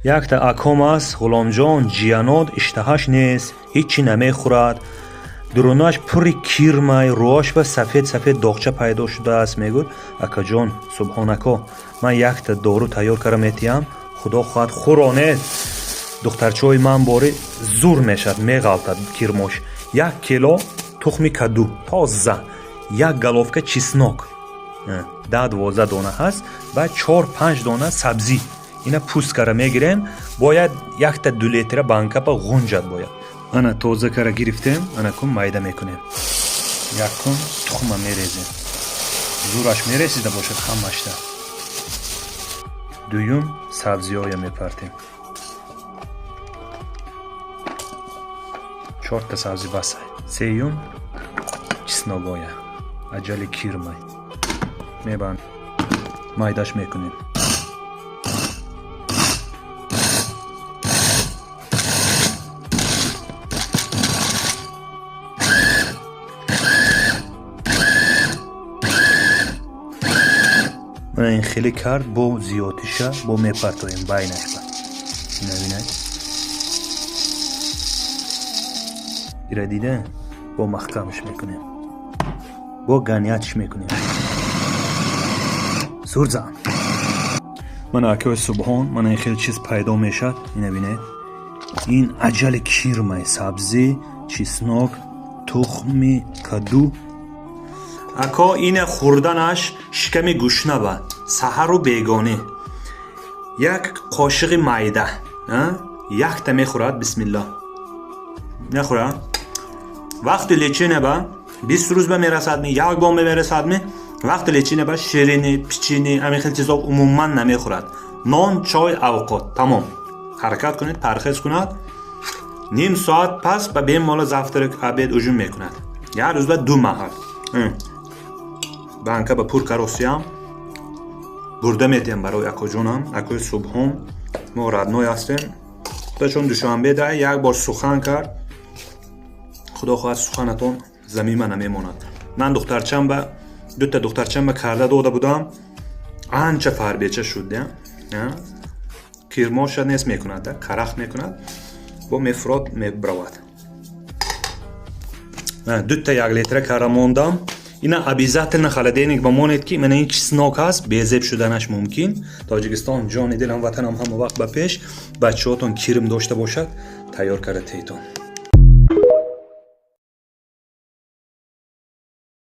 یک تا اکام است غلامجان جیانات اشتهاش نیست هیچی نمیخورد دروناش پوری کیرمای روش و سفید داغچه پیدا شده است میگوید اکا جان سبحانکا من یک تا دارو تیار کردم میتیم خدا خواهد خورانه دخترچوی من باری زور میشد میغلطد کیرماش 1 کیلو تخم کدو تازه 1 گالوفکا چیسنوک 10-12 دانه هست و 4-5 دانه سبزی اینا پوست کرده میگیریم باید 1 تا 2 لیتر بانکا با غنجت باید انا تازه کرده گرفتیم انا کن مایده میکنیم یکم تخم میریزیم زورش میرسیده باشد همشته دویم سبزی های میپرتیم 4 تا سبزی بسه سیوم چسنوگای عجل کیرمای میبند مایداش میکنیم من این خیلی کرد با زیادیشه با میپرتویم بینش با نبینه ایره دیده با محکمش میکنیم با گنیاتش میکنیم سورزم من اکوی سبحان من این خیلی چیز پیدا میشد این بینه این عجل کیرمای سبزی چیسناک تخمی کدو اکا این خوردنش شکمی گوشنه با سحر و بیگانه 1 قاشق مایده 1 تا میخورد بسم الله نخورد وقت لیچینه با 20 روز به میرسد می 1 بار میرسد می وقت لیچینه با شیرینی پیچینی همین خیلی چیزا عموما نمیخورد نان چای اوقات تمام حرکت کنید پرخیز کند نیم ساعت پس به بیم مالا زفتر عبید اجون میکند 1 روز به 2 محل بانکا با پور کروسیم برده میتیم برای اکو جونم اکوی صبحون ما ردنوی هستیم تا چون دوشنبه ده 1 بار سخن کرد خدا خواهد سخنتون زمین نمیماند من دخترچم با 2 تا دخترچم کرده داده بودم انچه فربیچه شد کیرماش نیست میکند کرخ میکند با مفراد میبرود 2 تا 1 لیتر کرده موندم اینا ابیزات نخالدینی با مونید که من این چسناک هست بیزیب شدنش ممکن تاجیکستان جان دلم وطنم هم وقت به پیش بچه‌هاتون کیرم داشته باشد تیار کرده تیتون